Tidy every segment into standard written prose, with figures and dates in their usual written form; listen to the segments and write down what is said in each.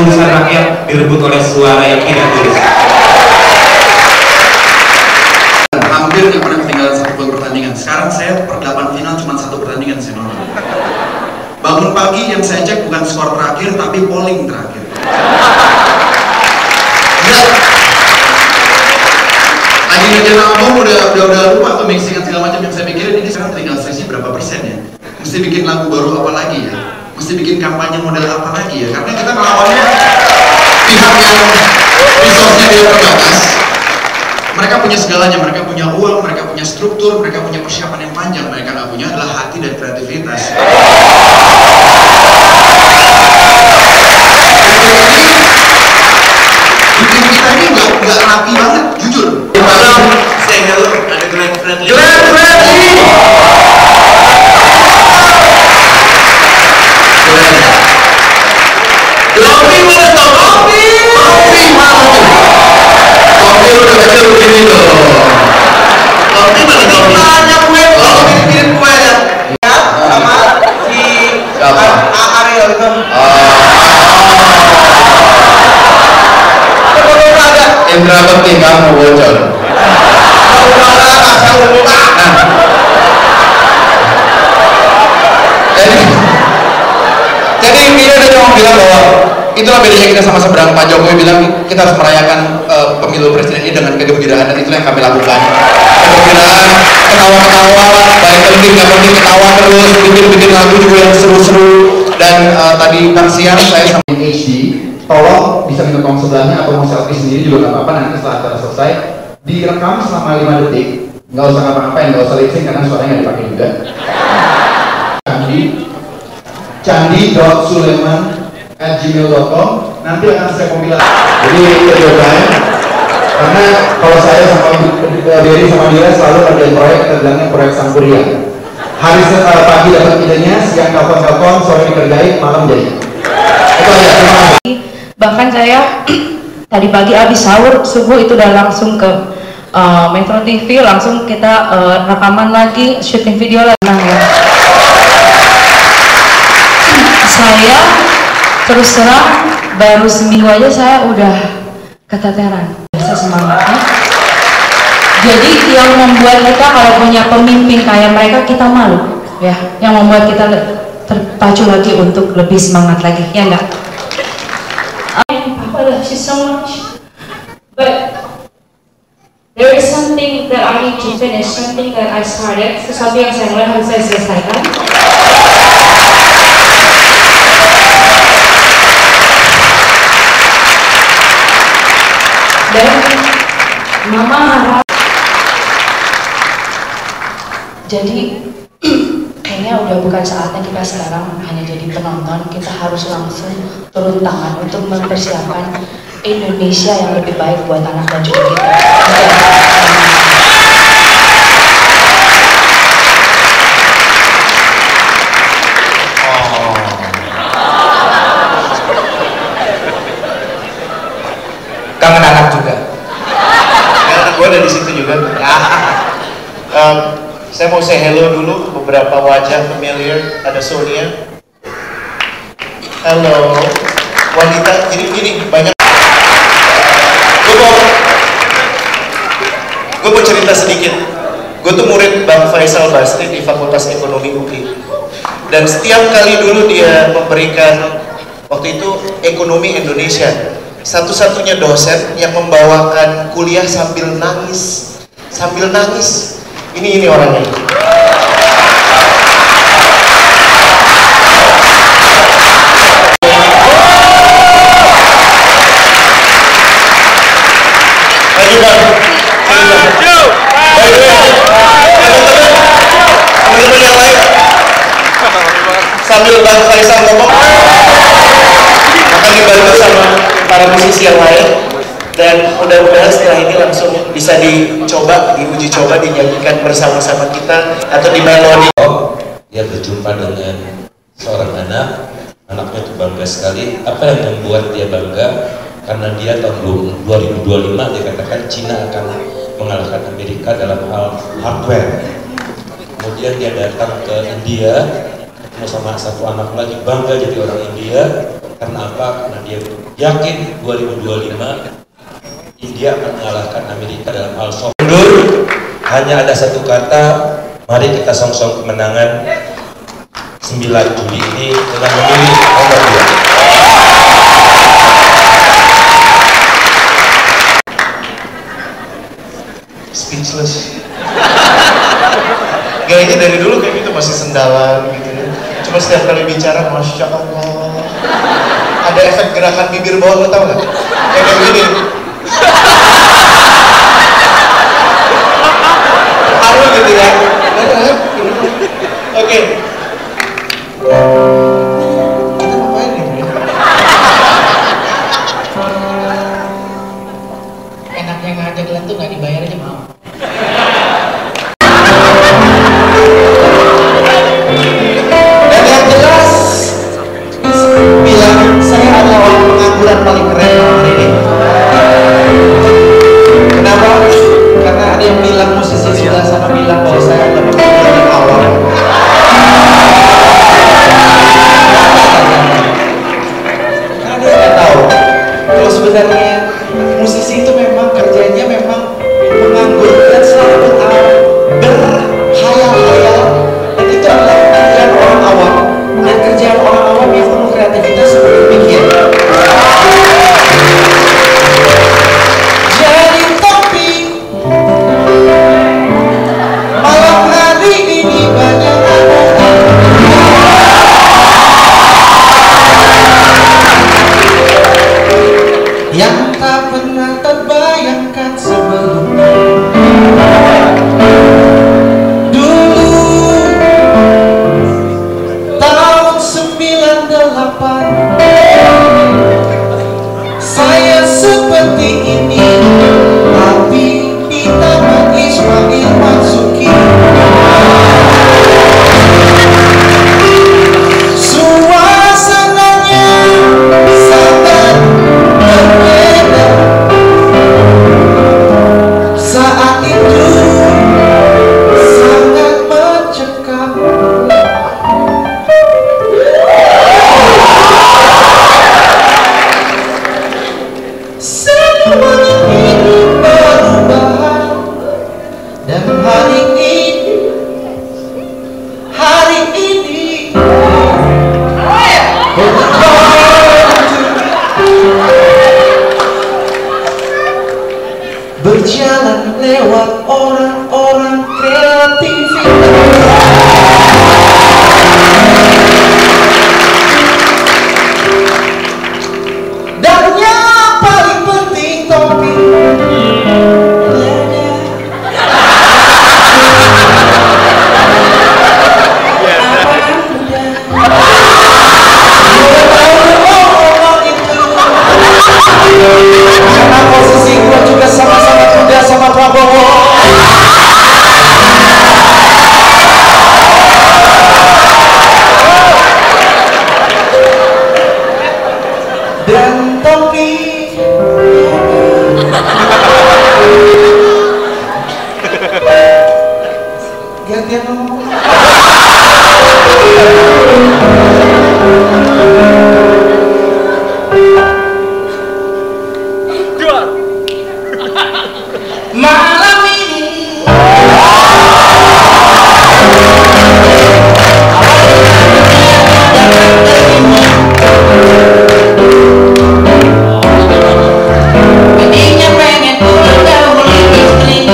ketulusan rakyat direbut oleh suara yang tidak tulus. Hampir nggak pernah ketinggalan satu gol pertandingan. Sekarang saya per 8 final cuma satu pertandingan saya nonton. Bangun pagi yang saya cek bukan skor terakhir tapi polling terakhir. Lagi ngerjain album udah lupa tuh mixingan segala macam yang saya pikirin. Ini sekarang tinggal sesi berapa persen ya? Mesti bikin lagu baru apa lagi ya? Mesti bikin kampanye model apa lagi ya? Karena kita melawannya pihak yang resource-nya dia terbatas. Mereka punya segalanya, mereka punya uang, mereka punya struktur, mereka punya persiapan yang panjang. Mereka nggak punya adalah hati dan kreativitas. Bikin kita ini nggak rapi banget, jujur. Say hello, ada Glenn Fredly. Glenn Fredly. Kopi mana tuh? Kopi mana tuh? Kopi udah kecil begini loh. Kopi mana tuh? Tanya gue, kalau kirim gue ya. Sama si Ariel itu. Indra penting kamu bocor. Jadi dia udah cuma bilang bahwa itulah bedanya kita sama seberang. Pak Jokowi bilang kita harus merayakan pemilu presiden ini dengan kegembiraan, dan itulah yang kami lakukan. Kegembiraan, ketawa-ketawa, baik penting nggak penting ketawa terus, bikin lagu juga yang seru-seru. Dan tadi Bang Siang saya sama HD, tolong bisa minta tolong sebelahnya atau mau selfie sendiri juga nggak apa-apa. Nanti setelah acara selesai direkam selama 5 detik, nggak usah ngapa-ngapain, nggak usah lip sync karena suaranya nggak dipakai juga. candi.suleman@gmail.com, nanti akan saya kompilasi. Jadi jawabannya, karena kalau saya sama Dery sama Dira selalu ngerjain proyek, kita bilangnya proyek Sangkuria. Hari pagi dapat idenya, siang telepon, sore dikerjain, malam jadi. Itu aja, terima kasih. Bahkan saya tadi pagi habis sahur, subuh itu udah langsung ke Metro TV, langsung kita rekaman lagi, syuting video lagi. Saya terus terang baru seminggu aja saya udah keteteran, saya semangatnya. Jadi yang membuat kita kalau punya pemimpin kayak mereka kita malu, ya. Yang membuat kita terpacu lagi untuk lebih semangat lagi, ya enggak? I love you so much, but there is something that I need to finish, something that I started, sesuatu yang saya mulai harus saya selesaikan. Dan Mama harap, jadi kayaknya udah bukan saatnya kita sekarang hanya jadi penonton, kita harus langsung turun tangan untuk mempersiapkan Indonesia yang lebih baik buat anak dan cucu kita. Kangen anak juga. Ya, anak gue ada di situ juga. Saya mau say hello dulu, beberapa wajah familiar. Ada Sonia. Halo. Wanita, gini banyak. Gue mau cerita sedikit. Gue tuh murid Bang Faisal Basti di Fakultas Ekonomi UI. Dan setiap kali dulu dia memberikan, waktu itu Ekonomi Indonesia, satu-satunya dosen yang membawakan kuliah sambil nangis. Ini orangnya. Lagi Bang, teman-teman yang lain, sambil Bang Faisal ngomong, akan dibantu sama para musisi yang lain. Dan mudah-mudahan setelah ini langsung bisa diuji coba dinyanyikan bersama-sama kita atau di melodi. Dia berjumpa dengan seorang anaknya itu bangga sekali. Apa yang membuat dia bangga? Karena dia tahun 2025 dia katakan Cina akan mengalahkan Amerika dalam hal hardware. Kemudian dia datang ke India, ketemu sama satu anak lagi, bangga jadi orang India. Karena apa? Karena dia yakin 2025 India akan mengalahkan Amerika dalam hal soft. Mundur, hanya ada satu kata, mari kita song-song kemenangan 9 Juli ini dengan memilih nomor 2. Speechless. Gayanya dari dulu kayak gitu, masih sendalan gitu ya. Cuma setiap kali bicara, Masya Allah, ada efek gerakan bibir bawah, lo tau gak? Kayak gini. Halu gitu ya. Oke. Kita ngapain nih? Enaknya ngajak kalian tuh nggak dibayar aja mau. Dan yang jelas bilang saya adalah orang pengangguran paling keren hari ini. Kenapa? Karena ada yang bilang musisi sebelah sana bilang bahwa saya adalah pengangguran yang awal. Karena dia nggak tahu kalau sebenarnya musisi itu memang kerjanya memang menganggur dan selalu berhayal-hayal, dan itu adalah kerjaan orang awam, dan kerjaan orang awam yang penuh kreativitas seperti demikian. Jadi tapi malam hari ini banyak yang tak pernah terbayangkan sebelumnya. Dulu tahun 98 saya seperti ini, tapi di Taman Ismail Marzuki suasananya sangat berbeda. Saat itu sangat mencekam. Semuanya ini berubah, dan hari ini berjalan lewat orang-orang kreativitas. Dan yang paling penting topi. Karena posisi gua juga sama-sama muda sama Prabowo. Dan topi gantian ngomong. Malam ini tadinya pengen pulang dahulu istri,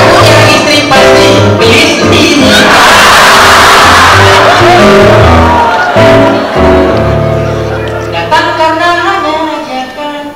punya istri pasti beli sendiri. Datang karena hanya ajakan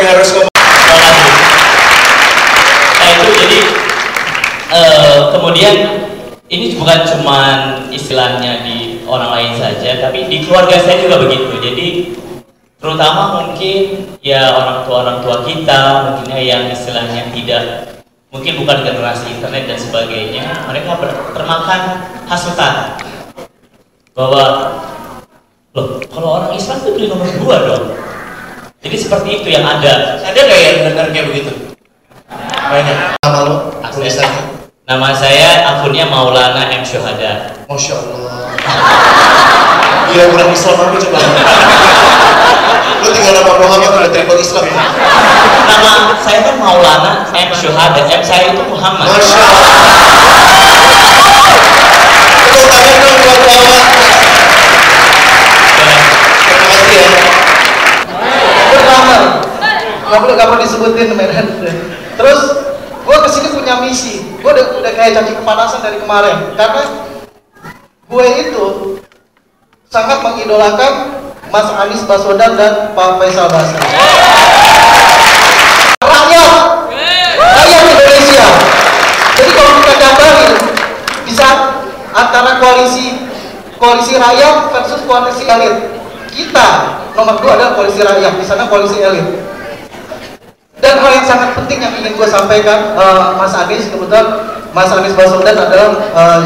harus ngomong. Nah itu jadi kemudian ini bukan cuman istilahnya di orang lain saja, tapi di keluarga saya juga begitu. Jadi terutama mungkin ya orang tua kita mungkinnya yang istilahnya tidak, mungkin bukan generasi internet dan sebagainya, mereka termakan hasutan bahwa loh kalau orang Islam tuh beli nomor 2 dong. Jadi seperti itu yang ada. Ada nggak yang dengar kayak begitu? Banyak. Nama lo? Tulisannya? Nama saya akunnya Maulana M Syuhada. Masya Allah. Gila kurang Islam apa coba? Lu tinggal nama Muhammad udah triple Islam ya? Nama saya kan Maulana M Syuhada. M saya itu Muhammad. Masya Allah. Tepuk tangan dong buat Muhammad. Terima kasih ya. Pertama, nggak perlu disebutin Medan. Terus gue kesini punya misi. Gue udah kayak cacing kepanasan dari kemarin karena gue itu sangat mengidolakan Mas Anies Baswedan dan Pak Faisal Basri. Rakyat Indonesia. Jadi kalau kita gambarin bisa antara koalisi rakyat versus koalisi elit. Kita nomor 2 adalah koalisi rakyat, di sana koalisi elit. Dan hal yang sangat penting yang ingin gue sampaikan, Mas Anies, kebetulan Mas Anies Baswedan adalah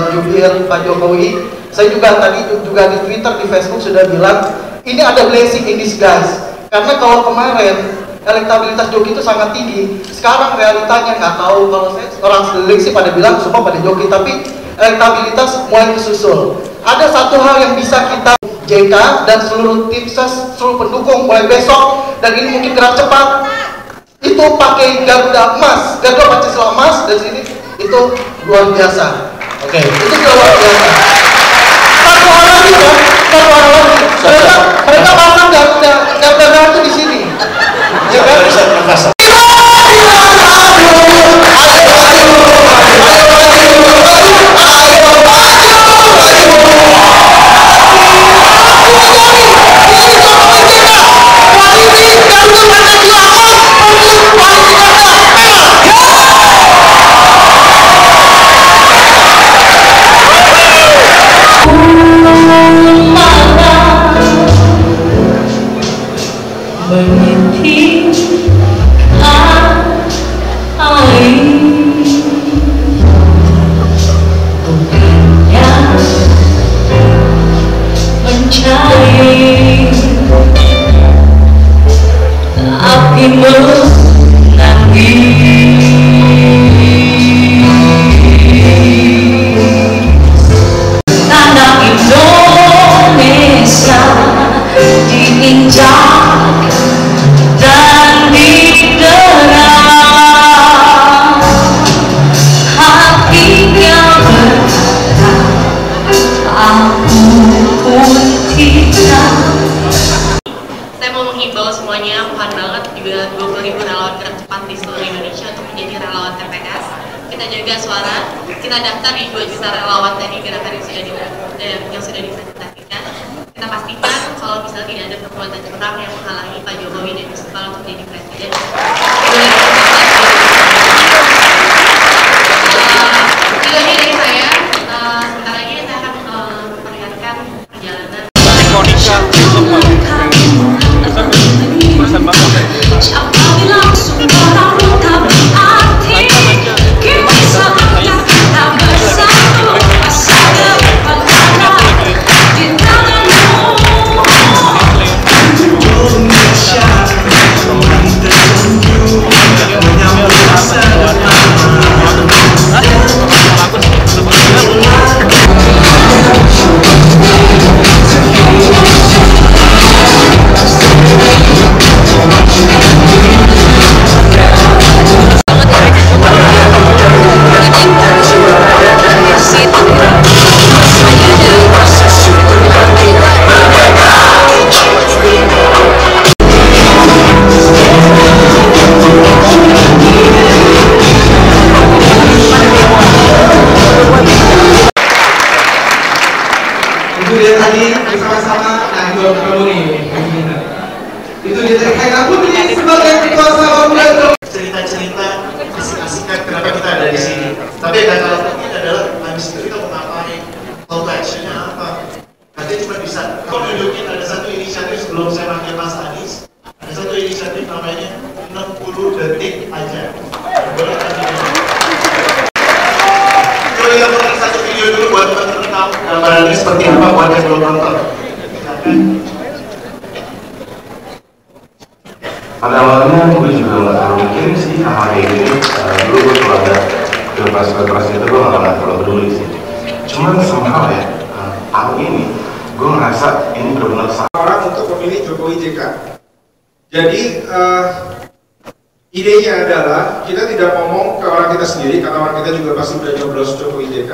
jubir Pak Jokowi. Saya juga tadi juga di Twitter, di Facebook sudah bilang ini ada blessing in disguise. Karena kalau kemarin elektabilitas Jokowi itu sangat tinggi, sekarang realitanya nggak tahu, kalau saya orang sekeliling sih pada bilang semua pada Jokowi, tapi elektabilitas mulai kesusul. Ada satu hal yang bisa kita JK dan seluruh tim ses, seluruh pendukung mulai besok, dan ini mungkin gerak cepat, itu pakai Garuda emas, Garuda Pancasila emas, dan sini itu luar biasa. Oke, itu luar biasa. Satu orang mereka pasang Garuda itu di sini. Ya kan? Bisa bernafas. Kita daftar di 2 juta relawan tadi gerakan yang sudah dipresentasikan. Kita pastikan kalau misalnya tidak ada perbuatan curang yang menghalangi Pak Jokowi dan Yusuf Kala untuk jadi presiden. Itu aja dari saya. Sebentar lagi saya akan memperlihatkan perjalanan. Itu dia tadi bersama-sama, nah itu nih. Itu dia tadi aku nih sebagai ketua Sahabat cerita-cerita asik-asikan kenapa kita ada di sini. Tapi yang kalau penting adalah habis itu kita mau ngapain, call to actionnya apa. Nanti cuma bisa kalau nunjukin ada satu inisiatif sebelum saya panggil Mas Anies, ada satu inisiatif namanya 60 detik aja. Boleh kasih coba kita putar satu video dulu buat teman-teman tahu gambarannya seperti apa buat yang belum nonton. Pada awalnya gue juga nggak terlalu mikirin sih hal kayak gini. Dulu gue kalau ada pilpres itu gue nggak terlalu peduli sih. Cuman somehow ya, tahun ini gue ngerasa ini benar-benar orang untuk memilih Jokowi JK. Jadi idenya adalah kita tidak ngomong ke orang kita sendiri karena orang kita juga pasti udah nyoblos Jokowi JK.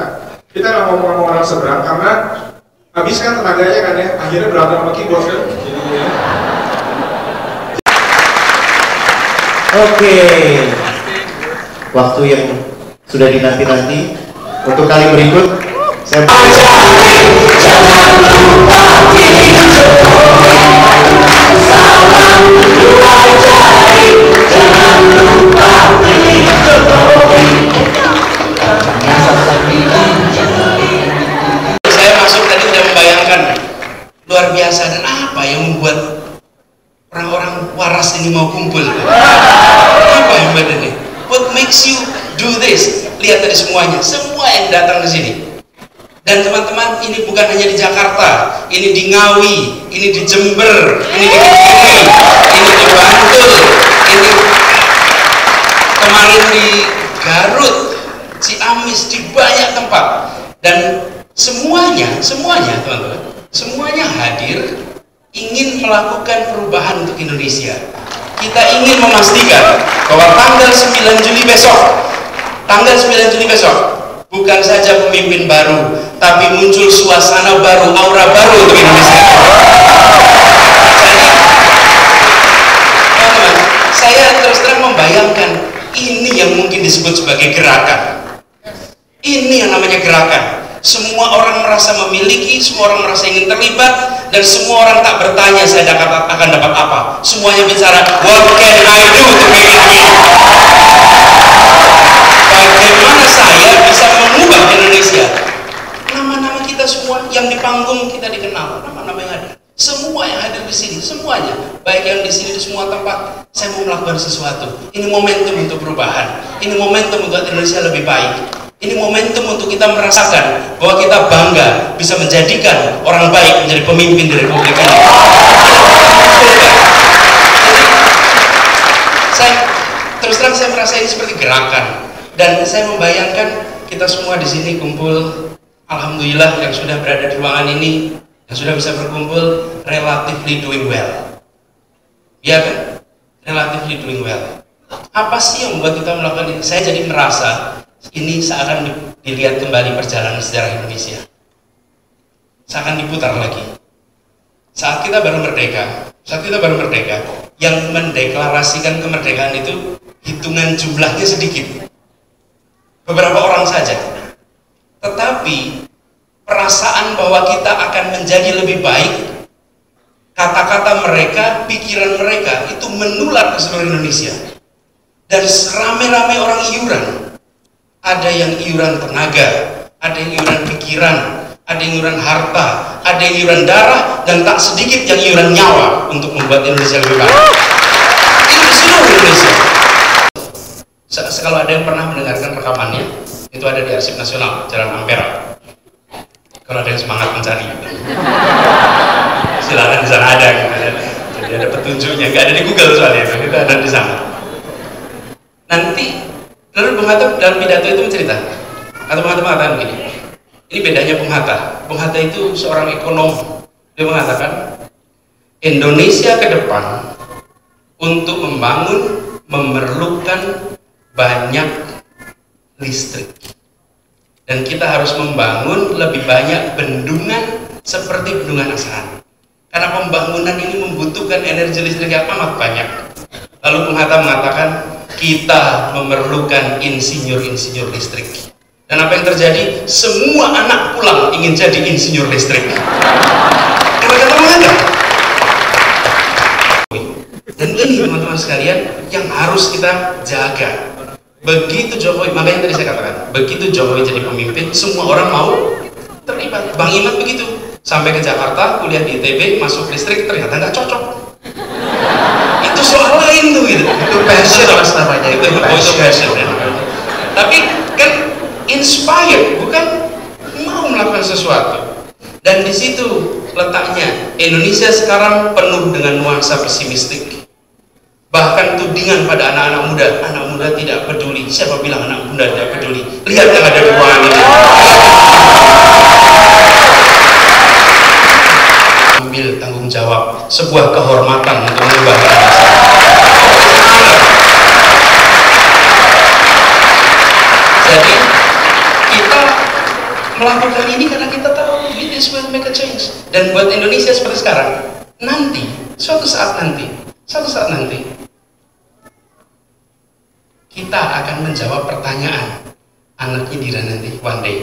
Kita nggak ngomong sama orang seberang karena habiskan tenaganya kan ya. Akhirnya berantem sama keyboard kan. Jadinya. Oke, waktu yang sudah dinanti-nanti untuk kali berikut saya masuk tadi udah membayangkan luar biasa dan apa yang membuat orang-orang waras ini mau kumpul. Apa yang badannya? What makes you do this? Lihat tadi semuanya, semua yang datang ke sini. Dan teman-teman, ini bukan hanya di Jakarta, ini di Ngawi, ini di Jember, ini di Kediri, ini di Bantul, ini kemarin di Garut, Ciamis, di banyak tempat. Dan semuanya teman-teman, semuanya hadir ingin melakukan perubahan untuk Indonesia. Kita ingin memastikan bahwa tanggal 9 Juli besok bukan saja pemimpin baru, tapi muncul suasana baru, aura baru untuk Indonesia. Teman-teman, saya terus terang membayangkan ini yang mungkin disebut sebagai gerakan. Ini yang namanya gerakan. Semua orang merasa memiliki, semua orang merasa ingin terlibat, dan semua orang tak bertanya saya akan dapat apa. Semuanya bicara, what can I do to make it win? Bagaimana saya bisa mengubah Indonesia? Nama-nama kita semua yang di panggung kita dikenal, nama-nama yang ada. Semua yang hadir di sini, semuanya, baik yang di sini di semua tempat, saya mau melakukan sesuatu. Ini momentum untuk perubahan. Ini momentum untuk Indonesia lebih baik. Ini momentum untuk kita merasakan bahwa kita bangga bisa menjadikan orang baik menjadi pemimpin di Republik ini. Saya terus terang saya merasa ini seperti gerakan, dan saya membayangkan kita semua di sini kumpul, alhamdulillah yang sudah berada di ruangan ini, yang sudah bisa berkumpul, relatively doing well. Iya kan? Relatively doing well. Apa sih yang membuat kita melakukan ini? Saya jadi merasa ini seakan dilihat kembali perjalanan sejarah Indonesia, seakan diputar lagi. Saat kita baru merdeka, yang mendeklarasikan kemerdekaan itu hitungan jumlahnya sedikit, beberapa orang saja. Tetapi perasaan bahwa kita akan menjadi lebih baik, kata-kata mereka, pikiran mereka itu menular ke seluruh Indonesia. Dan rame-rame orang iuran. Ada yang iuran tenaga, ada yang iuran pikiran, ada yang iuran harta, ada yang iuran darah, dan tak sedikit yang iuran nyawa untuk membuat Indonesia lebih baik. Ini di seluruh Indonesia. Kalau ada yang pernah mendengarkan rekamannya, itu ada di Arsip Nasional, Jalan Ampera. Kalau ada yang semangat mencari, silakan di sana ada. Jadi ada petunjuknya, nggak ada di Google soalnya, itu ada di sana. Nanti lalu Bung Hatta dalam pidato itu mencerita, atau Bung Hatta mengatakan begini, ini bedanya Bung Hatta. Bung Hatta itu seorang ekonom. Dia mengatakan Indonesia ke depan untuk membangun memerlukan banyak listrik, dan kita harus membangun lebih banyak bendungan seperti bendungan Asahan, karena pembangunan ini membutuhkan energi listrik yang amat banyak. Lalu Bung Hatta mengatakan kita memerlukan insinyur-insinyur listrik. Dan apa yang terjadi? Semua anak pulang ingin jadi insinyur listrik. Kata-kata Bung Hatta. Dan ini teman-teman sekalian, yang harus kita jaga. Begitu Jokowi, makanya tadi saya katakan, begitu Jokowi jadi pemimpin, semua orang mau terlibat. Bang Iman begitu, sampai ke Jakarta, kuliah di ITB, masuk listrik, ternyata nggak cocok. Itu soal lain tuh gitu. Itu passion mas namanya, itu passion ya. Tapi kan inspired, bukan mau melakukan sesuatu. Dan di situ letaknya. Indonesia sekarang penuh dengan nuansa pesimistik. Bahkan tudingan pada anak muda tidak peduli. Siapa bilang anak muda tidak peduli? Lihat yang ada di ruangan ini. Ambil tanggung jawab, sebuah kehormatan untuk mengubah Indonesia. Jadi kita melakukan ini karena kita tahu this will make a change. Dan buat Indonesia seperti sekarang, nanti, suatu saat nanti kita akan menjawab pertanyaan anaknya Dira nanti, one day.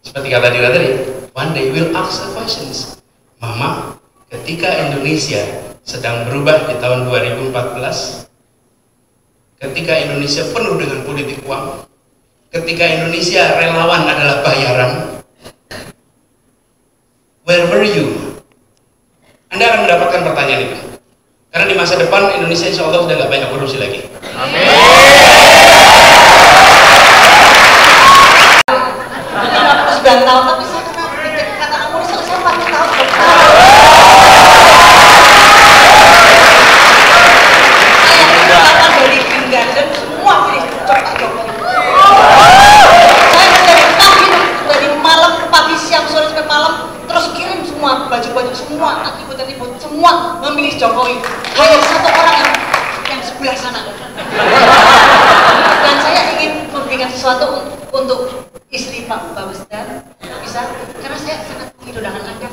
Seperti kata Dira tadi, one day we'll ask the questions. Mama, ketika Indonesia sedang berubah di tahun 2014, ketika Indonesia penuh dengan politik uang, ketika Indonesia relawan adalah bayaran, where were you? Anda akan mendapatkan pertanyaan itu. Karena di masa depan Indonesia insya Allah sudah nggak banyak korupsi lagi. Amin. 9 tahun, tapi saya kata kamu saya 40 tahun. Saya dari Green Garden semua pilih Pak Jokowi. Saya dari malam, pagi, siang, sore sampai malam terus kirim semua baju-baju semua, atribut-atribut semua memilih Jokowi. Hanya satu orang yang sebelah sana. Dan saya ingin memberikan sesuatu untuk istri Pak Babesdan, bisa? Karena saya sangat mengidolakan Anda.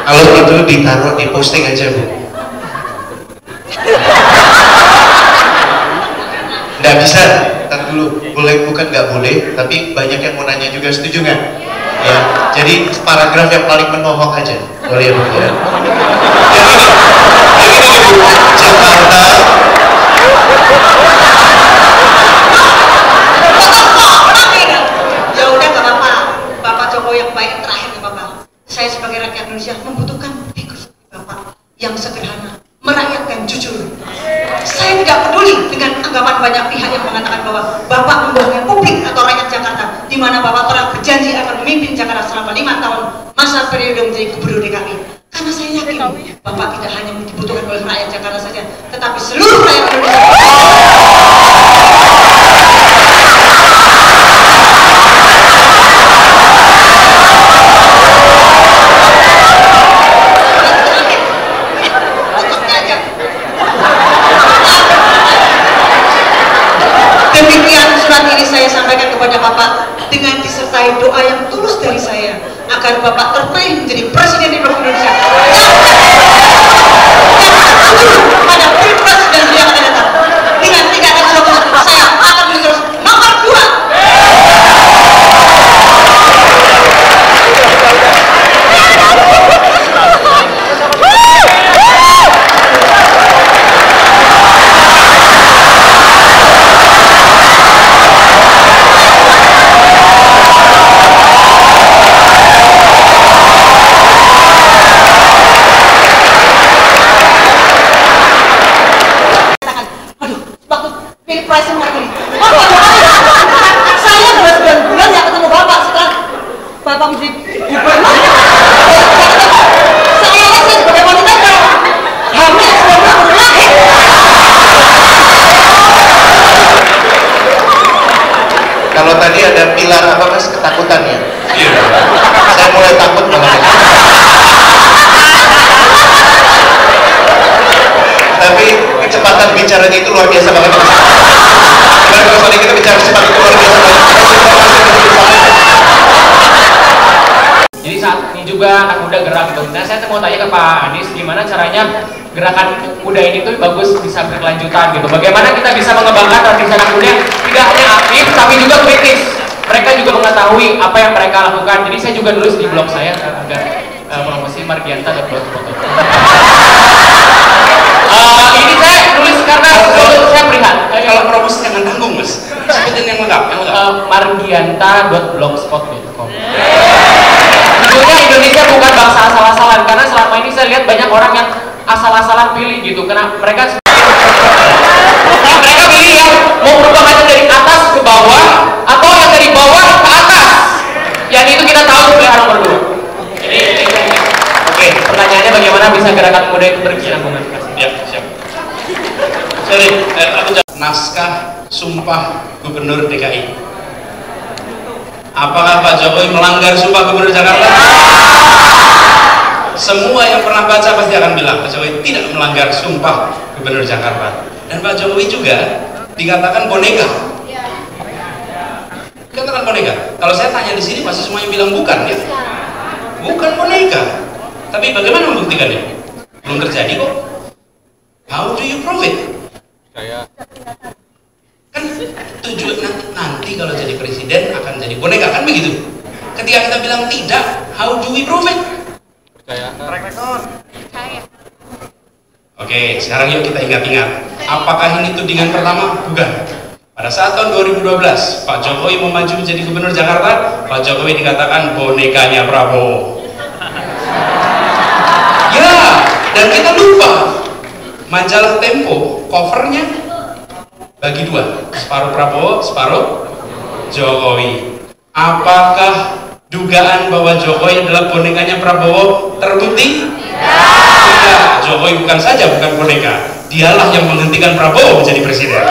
Kalau itu ditaruh di posting aja Bu. Nggak bisa, ntar dulu. Boleh bukan nggak boleh, tapi banyak yang mau nanya juga, setuju nggak? Ya, jadi paragraf yang paling menohok aja. Boleh ya Bu ya. Jadi Bu, Jakarta. Ya udah nggak apa-apa. Bapak Jokowi yang baik terakhir ya Bapak. Saya sebagai rakyat Indonesia membutuhkan figur seperti Bapak yang sederhana, merakyat dan jujur. Saya tidak peduli dengan anggapan banyak pihak yang mengatakan bahwa Bapak membohongi publik atau rakyat Jakarta, di mana Bapak telah berjanji akan memimpin Jakarta selama 5 tahun masa periode menjadi Gubernur DKI. Karena saya yakin Bapak tidak hanya dibutuhkan oleh rakyat Jakarta saja, tetapi seluruh rakyat Indonesia. Demikian surat ini saya sampaikan kepada Bapak dengan disertai doa yang tulus dari saya agar Bapak terpilih menjadi Presiden Republik Indonesia pada Pilpres dan yang akan datang. Dengan 3 Agustus saya akan menerus nomor 2. Pilpres kali. Saya 2 bulan ya ketemu Bapak setelah Bapak menjadi gubernur. Saya sebagai wanita hamil sebelum lahir. Kalau tadi ada pilar apa Mas, ketakutan ya? Iya. Saya mulai takut malah. Tapi kecepatan bicaranya itu luar biasa banget. mari kita bicara sebagai keluarga. Jadi saat ini juga anak muda gerak gitu. Nah saya mau tanya ke Pak Anies, gimana caranya gerakan muda ini tuh bagus bisa berkelanjutan gitu. Bagaimana kita bisa mengembangkan tradisi anak muda yang tidak hanya aktif tapi juga kritis. Mereka juga mengetahui apa yang mereka lakukan. Jadi saya juga nulis di blog saya agar promosi margianta.blogspot.com. Ini saya nulis karena saya prihat. Kalau promosi jangan tanggung mas. Sebutin yang lengkap. Margianta.blogspot.com. Tentunya Indonesia bukan bangsa asal-asalan, karena selama ini saya lihat banyak orang yang asal-asalan pilih gitu, karena mereka pilih yang mau perubahan dari atas ke bawah atau yang dari bawah ke atas. Yang itu kita tahu pilihan nomor 2. Jadi oke, pertanyaannya bagaimana bisa gerakan muda itu berkesinambungan? Ya, siap. Sorry, aku naskah Sumpah Gubernur DKI. Apakah Pak Jokowi melanggar Sumpah Gubernur Jakarta? Semua yang pernah baca pasti akan bilang Pak Jokowi tidak melanggar Sumpah Gubernur Jakarta. Dan Pak Jokowi juga dikatakan boneka. Dikatakan boneka. Kalau saya tanya di sini pasti semuanya bilang bukan ya. Bukan boneka. Tapi bagaimana membuktikannya? Belum terjadi kok. How do you prove it? Kan tujuan nanti kalau jadi presiden akan jadi boneka, kan begitu. Ketika kita bilang tidak, how do we prove it? Oke, sekarang yuk kita ingat-ingat. Apakah ini tudingan pertama? Bukan. Pada saat tahun 2012 Pak Jokowi mau maju menjadi gubernur Jakarta, Pak Jokowi dikatakan bonekanya Prabowo. Ya, dan kita lupa majalah Tempo covernya bagi 2, separuh Prabowo, separuh Jokowi. Apakah dugaan bahwa Jokowi adalah bonekanya Prabowo terbukti? Tidak. Jokowi bukan saja bukan boneka, dialah yang menghentikan Prabowo menjadi presiden.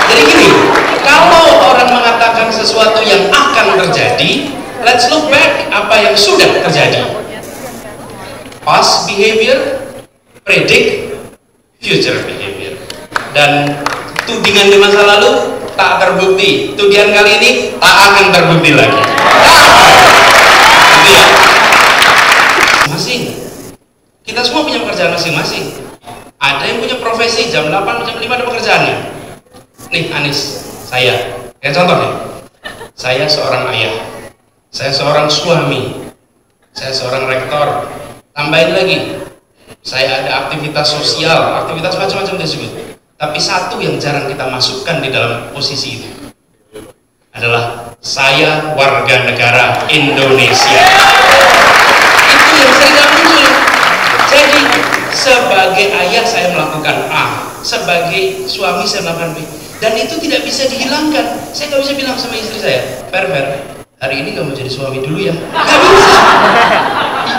Jadi gini, kalau orang mengatakan sesuatu yang akan terjadi, let's look back apa yang sudah terjadi. Past behavior predict future behavior. Dan tudingan di masa lalu tak terbukti, tudingan kali ini tak akan terbukti lagi. Gitu ya. Masing. Kita semua punya pekerjaan masing-masing. Ada yang punya profesi jam 8, jam 5 ada pekerjaannya. Nih Anies, saya kayak contoh nih. Saya seorang ayah, saya seorang suami, saya seorang rektor. Tambahin lagi, saya ada aktivitas sosial, aktivitas macam-macam disebut. Tapi satu yang jarang kita masukkan di dalam posisi itu adalah saya warga negara Indonesia. Itu yang sering nggak muncul. Jadi sebagai ayah saya melakukan A, sebagai suami saya melakukan B, dan itu tidak bisa dihilangkan. Saya nggak bisa bilang sama istri saya, Fer, hari ini kamu jadi suami dulu ya. Nggak bisa.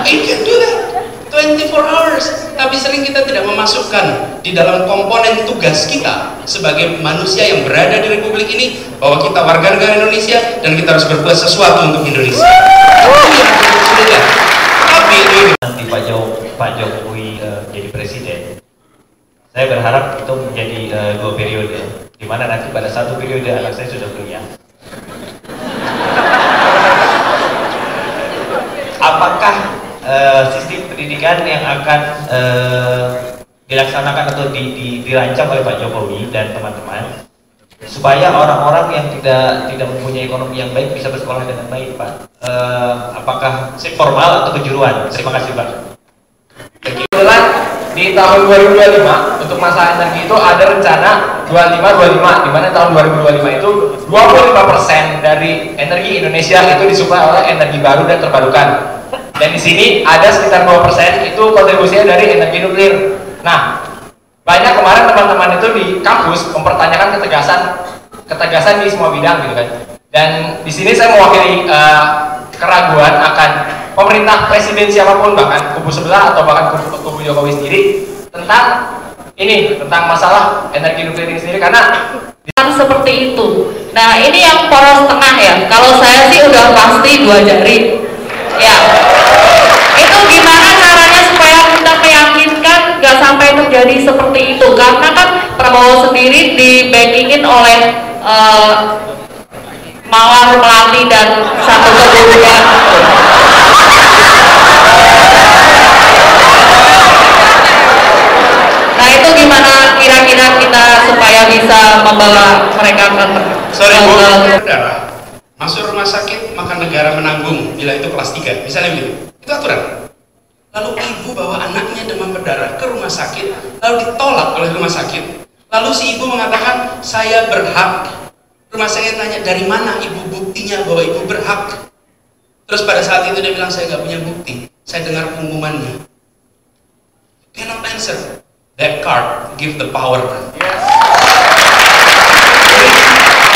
You can do that 24 hours. Tapi sering kita tidak memasukkan di dalam komponen tugas kita sebagai manusia yang berada di Republik ini bahwa kita warga negara Indonesia dan kita harus berbuat sesuatu untuk Indonesia. Itu yang kesulitan. Tapi nanti Pak Jokowi jadi presiden, saya berharap itu menjadi 2 periode, di mana nanti pada 1 periode anak saya sudah kuliah. Apakah sistem pendidikan yang akan dilaksanakan atau dirancang oleh Pak Jokowi dan teman-teman supaya orang-orang yang tidak mempunyai ekonomi yang baik bisa bersekolah dengan baik, Pak? Apakah formal atau kejuruan? Terima kasih, Pak. Kebetulan di tahun 2025 untuk masa energi itu ada rencana 25-25, di mana tahun 2025 itu 25% dari energi Indonesia itu disuplai oleh energi baru dan terbarukan. Dan di sini ada sekitar 2% itu kontribusinya dari energi nuklir. Nah, banyak kemarin teman-teman itu di kampus mempertanyakan ketegasan di semua bidang gitu kan. Dan di sini saya mewakili keraguan akan pemerintah presiden siapapun, bahkan kubu sebelah atau bahkan kubu Jokowi sendiri tentang masalah energi nuklir ini sendiri, karena seperti itu. Nah, ini yang poros tengah ya. Kalau saya sih udah pasti 2 jari. Ya. Itu nggak sampai terjadi seperti itu, karena kan Prabowo sendiri di-backingin oleh Mawar Melati dan satu kemudian. Nah itu gimana kira-kira kita supaya bisa membawa mereka ke darah masuk rumah sakit maka negara menanggung bila itu kelas 3 misalnya begitu, itu aturan. Lalu ibu bawa anaknya demam berdarah ke rumah sakit lalu ditolak oleh rumah sakit, lalu si ibu mengatakan saya berhak. Rumah sakit tanya dari mana ibu buktinya bahwa ibu berhak. Terus pada saat itu dia bilang saya nggak punya bukti, saya dengar pengumumannya. Cannot answer. That card give the power.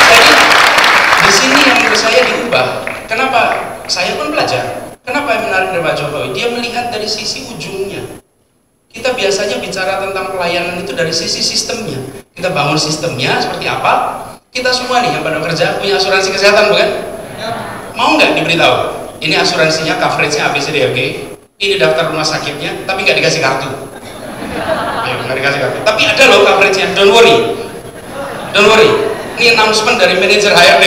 Jadi di sini yang menurut saya diubah. Kenapa? Saya pun belajar. Kenapa yang menarik dari Pak Jokowi? Dia melihat dari sisi ujungnya. Kita biasanya bicara tentang pelayanan itu dari sisi sistemnya. Kita bangun sistemnya seperti apa? Kita semua nih yang pada kerja punya asuransi kesehatan, bukan? Mau nggak diberitahu? Ini asuransinya, coveragenya ABCDFG. Ini daftar rumah sakitnya, tapi nggak dikasih kartu. Nggak dikasih kartu. Tapi ada loh coveragenya. Don't worry. Don't worry. Ini announcement dari manajer HRD.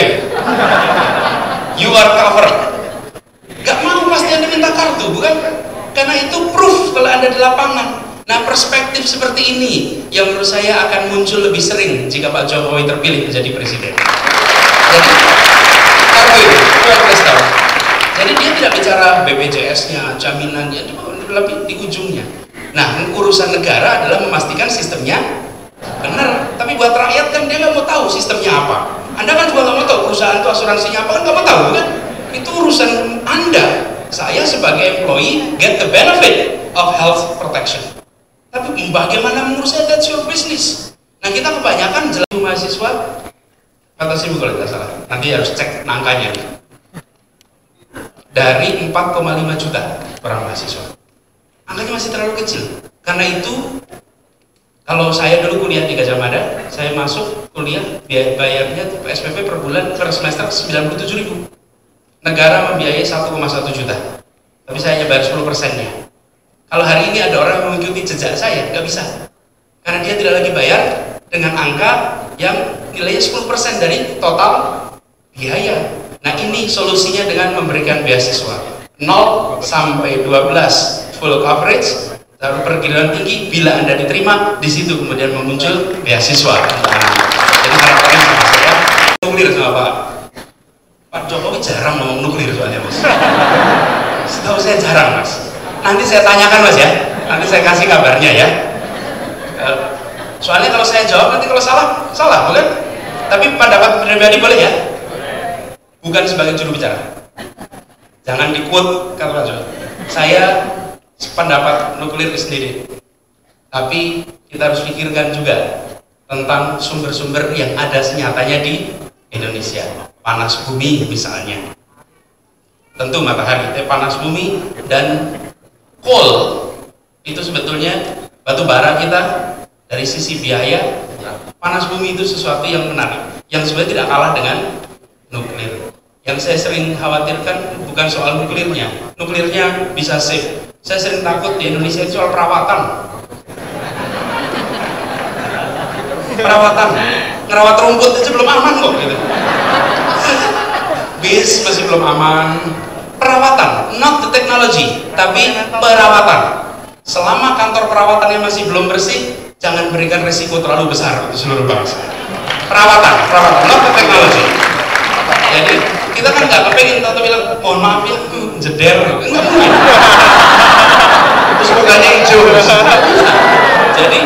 You are covered. Gak mau pasti Anda minta kartu, bukan? Karena itu proof kalau Anda di lapangan. Nah, perspektif seperti ini yang menurut saya akan muncul lebih sering jika Pak Jokowi terpilih menjadi presiden. Jadi, kartu itu, jadi dia tidak bicara BPJS-nya, jaminannya, lebih di ujungnya. Nah, urusan negara adalah memastikan sistemnya benar. Tapi buat rakyat kan dia nggak mau tahu sistemnya apa. Anda kan juga nggak mau tahu perusahaan itu asuransinya apa, kan nggak mau tahu kan? Itu urusan Anda. Saya sebagai employee get the benefit of health protection. Tapi bagaimana menurut saya that's your business. Nah kita kebanyakan jelas mahasiswa, kata sih kalau tidak salah, nanti harus cek angkanya. Dari 4,5 juta orang mahasiswa, angkanya masih terlalu kecil. Karena itu kalau saya dulu kuliah di Gajah Mada, saya masuk kuliah bayarnya SPP per bulan per semester 97.000. Negara membiayai 1,1 juta, tapi saya hanya bayar 10%-nya. Kalau hari ini ada orang yang mengikuti jejak saya, nggak bisa, karena dia tidak lagi bayar dengan angka yang nilainya 10% dari total biaya. Nah ini solusinya dengan memberikan beasiswa 0 sampai 12 full coverage, lalu perguruan tinggi bila Anda diterima di situ kemudian memuncul beasiswa. Jadi harapannya sama saya nuklir sama Pak Jokowi jarang ngomong nuklir soalnya mas. Setahu saya jarang mas. Nanti saya tanyakan mas ya. Nanti saya kasih kabarnya ya. Soalnya kalau saya jawab nanti kalau salah, salah bukan? Tapi pendapat pribadi boleh ya. Bukan sebagai juru bicara. Jangan di-quote kata Pak Jokowi. Saya pendapat nuklir sendiri. Tapi kita harus pikirkan juga tentang sumber-sumber yang ada senyatanya di Indonesia. Panas bumi misalnya, tentu matahari, panas bumi dan coal itu sebetulnya batu bara kita dari sisi biaya. Panas bumi itu sesuatu yang menarik, yang sebenarnya tidak kalah dengan nuklir. Yang saya sering khawatirkan bukan soal nuklirnya, nuklirnya bisa safe. Saya sering takut di Indonesia itu soal perawatan. Perawatan, ngerawat rumput aja belum aman kok gitu. Bis masih belum aman. Perawatan, not the technology, tapi perawatan. Selama kantor perawatannya masih belum bersih, jangan berikan risiko terlalu besar untuk seluruh bangsa. Perawatan, not the technology. Jadi kita kan nggak kepengen atau bilang mohon maaf ya, jeder, nggak mungkin. Terus bukannya hijau. Jadi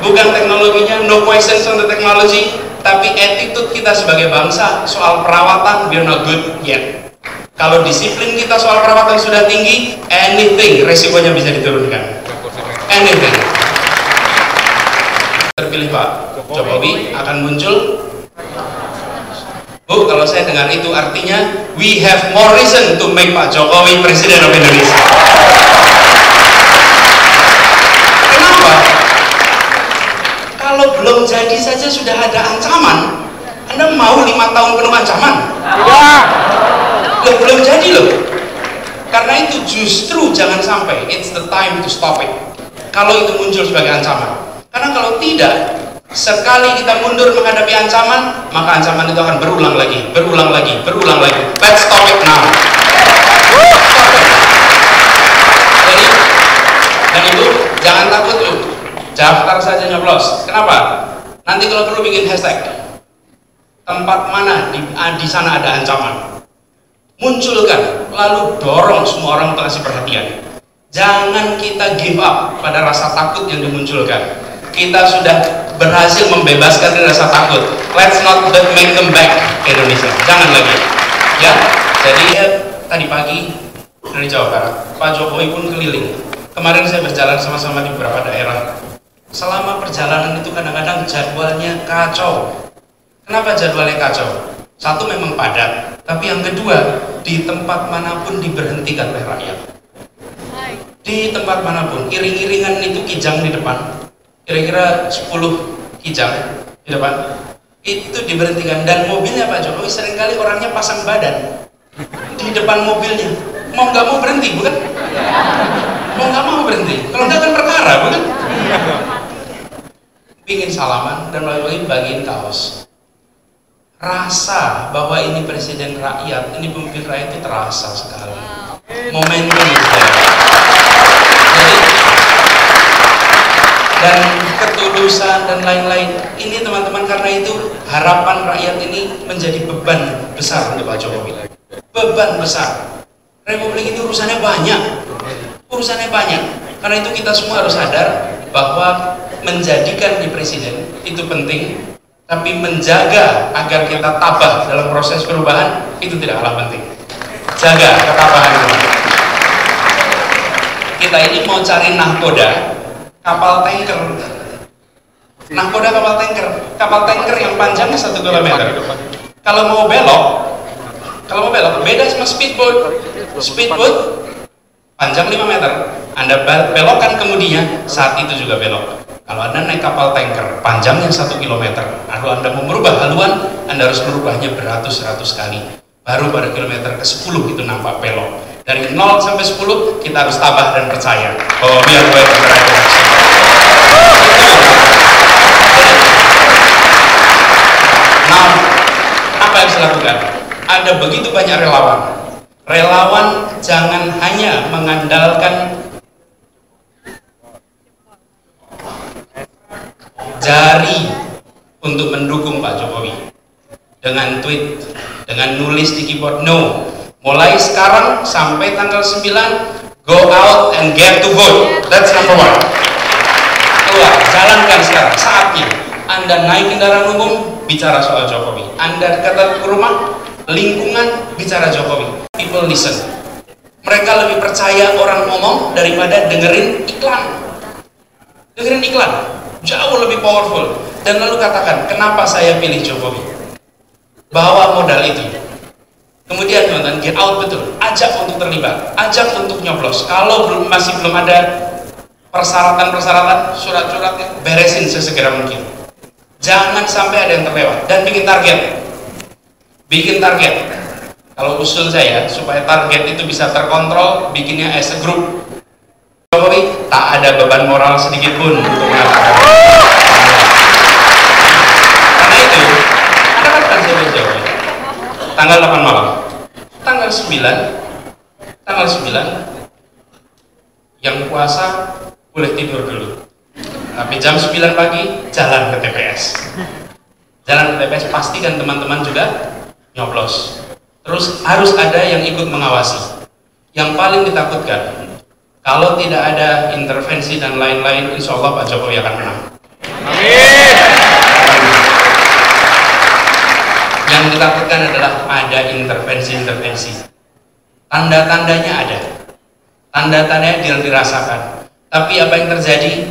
bukan teknologinya, no questions on the technology. Tapi attitude kita sebagai bangsa soal perawatan, we're not good yet. Kalau disiplin kita soal perawatan sudah tinggi, anything resikonya bisa diturunkan. Anything. Terpilih Pak Jokowi akan muncul. Bu, kalau saya dengar itu artinya we have more reason to make Pak Jokowi Presiden of Indonesia. Kenapa? Kalau belum jadi saja sudah ada ancaman, Anda mau 5 tahun penuh ancaman? Loh, belum jadi loh. Karena itu justru jangan sampai, it's the time to stop it. kalau itu muncul sebagai ancaman. Karena kalau tidak, sekali kita mundur menghadapi ancaman, maka ancaman itu akan berulang lagi, berulang lagi, berulang lagi. Let's stop it now. Jadi, dan ibu jangan takut tuh, daftar saja nyoblos. Kenapa? Nanti kalau perlu bikin hashtag, tempat mana di sana ada ancaman, munculkan, lalu dorong semua orang untuk kasih perhatian. Jangan kita give up pada rasa takut yang dimunculkan. Kita sudah berhasil membebaskan dari rasa takut. Let's not make them back ke Indonesia. Jangan lagi. Ya. Jadi tadi pagi dari Jawa Barat, Pak Jokowi pun keliling. Kemarin saya berjalan sama-sama di beberapa daerah. Selama perjalanan itu kadang-kadang jadwalnya kacau. Kenapa jadwalnya kacau? Satu, memang padat, tapi yang kedua, di tempat manapun diberhentikan oleh rakyat. Di tempat manapun, iring-iringan itu kijang di depan. Kira-kira 10 kijang di depan itu diberhentikan, dan mobilnya Pak Jokowi seringkali orangnya pasang badan di depan mobilnya, mau nggak mau berhenti, bukan? Mau nggak mau berhenti, kalau nggak kan perkara, bukan? Pingin salaman dan lalu bagiin kaos. Rasa bahwa ini presiden rakyat, ini pemimpin rakyat itu terasa sekali. Momentum itu. Dan ketulusan dan lain-lain ini teman-teman, karena itu harapan rakyat ini menjadi beban besar untuk Pak Jokowi. Beban besar. Republik itu urusannya banyak, karena itu kita semua harus sadar bahwa menjadikan di presiden itu penting, tapi menjaga agar kita tabah dalam proses perubahan itu tidak kalah penting. Jaga ketabahan kita. Kita ini mau cari nahkoda kapal tanker. Nahkoda kapal tanker yang panjangnya 1 kilometer. Kalau mau belok beda sama speedboat. Speedboat panjang 5 meter. Anda belokkan kemudinya, saat itu juga belok. Kalau Anda naik kapal tanker panjangnya 1 kilometer, lalu Anda mau merubah haluan, Anda harus merubahnya beratus-ratus kali. Baru pada kilometer ke-10 itu nampak belok. Dari 0 sampai 10 kita harus tabah dan percaya bahwa biar baik berakhir. Nah, apa yang harus dilakukan? Ada begitu banyak relawan. Relawan jangan hanya mengandalkan jari untuk mendukung Pak Jokowi dengan tweet, dengan nulis di keyboard. No, mulai sekarang sampai tanggal 9, go out and get to vote. That's number 1. Keluar, jalankan sekarang, saatnya. Anda naik kendaraan umum, bicara soal Jokowi. Anda kata ke rumah, lingkungan, bicara Jokowi. People listen. Mereka lebih percaya orang ngomong daripada dengerin iklan. Dengerin iklan jauh lebih powerful. Dan lalu katakan, kenapa saya pilih Jokowi? Bawa modal itu. Kemudian teman-teman, get out betul. Ajak untuk terlibat, ajak untuk nyoblos. Kalau masih belum ada persyaratan-persyaratan, surat-suratnya beresin sesegera mungkin. Jangan sampai ada yang terlewat. Dan bikin target. Bikin target. Kalau usul saya, supaya target itu bisa terkontrol, bikinnya as a group. Jokowi tak ada beban moral sedikit pun untuk mengatakan. Karena itu, Anda kan saya Jokowi. Tanggal 8 malam, tanggal 9, yang puasa boleh tidur dulu. Tapi jam 9 pagi jalan ke TPS. Jalan ke TPS, pastikan teman-teman juga nyoblos. Terus harus ada yang ikut mengawasi. Yang paling ditakutkan, kalau tidak ada intervensi dan lain-lain, insya Allah Pak Jokowi akan menang. Amin. Yang ditakutkan adalah ada intervensi-intervensi. Tanda-tandanya ada. Tanda-tandanya dirasakan. Tapi apa yang terjadi?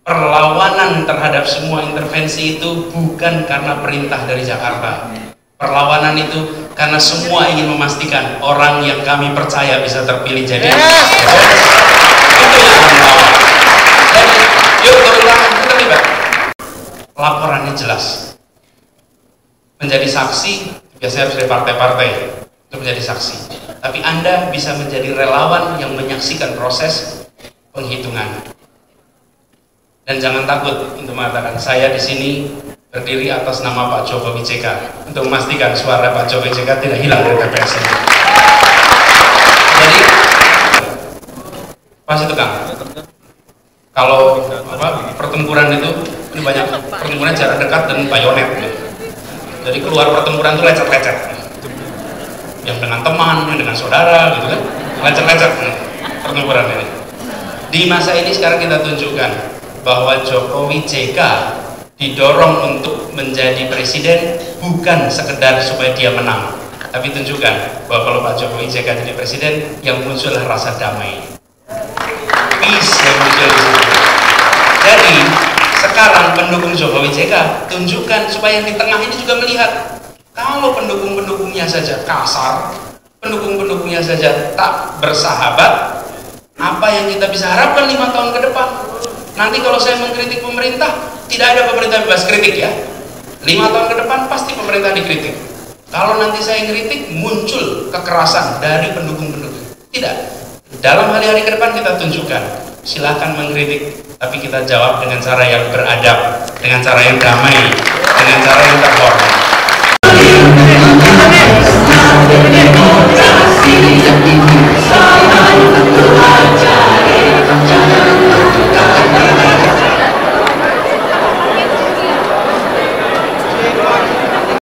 Perlawanan terhadap semua intervensi itu bukan karena perintah dari Jakarta. Perlawanan itu karena semua ingin memastikan orang yang kami percaya bisa terpilih jadi itu yang akan melawan. Jadi yuk turun tangan, kita terlibat. Laporannya jelas. Menjadi saksi biasanya harus dari partai-partai untuk menjadi saksi. Tapi Anda bisa menjadi relawan yang menyaksikan proses penghitungan. Dan jangan takut untuk mengatakan saya di sini berdiri atas nama Pak Jokowi JK untuk memastikan suara Pak Jokowi JK tidak hilang dari TPS ini. Jadi pas itu Kang, kalau pertempuran itu ini banyak pertempuran jarak dekat dan bayonet. Jadi keluar pertempuran itu lecet-lecet. Yang dengan teman, yang dengan saudara gitu kan, lecet-lecet pertempuran ini. Di masa ini sekarang kita tunjukkan bahwa Jokowi JK didorong untuk menjadi presiden bukan sekedar supaya dia menang, tapi tunjukkan bahwa kalau Pak Jokowi JK jadi presiden, yang muncullah rasa damai, peace yang muncul di situ. Jadi sekarang pendukung Jokowi JK tunjukkan supaya yang di tengah ini juga melihat kalau pendukung-pendukungnya saja kasar, pendukung-pendukungnya saja tak bersahabat, apa yang kita bisa harapkan 5 tahun ke depan? Nanti kalau saya mengkritik pemerintah, tidak ada pemerintah bebas kritik ya. 5 tahun ke depan pasti pemerintah dikritik. Kalau nanti saya kritik, muncul kekerasan dari pendukung-pendukung. Tidak. Dalam hari-hari ke depan kita tunjukkan, silakan mengkritik, tapi kita jawab dengan cara yang beradab, dengan cara yang damai, dengan cara yang terhormat.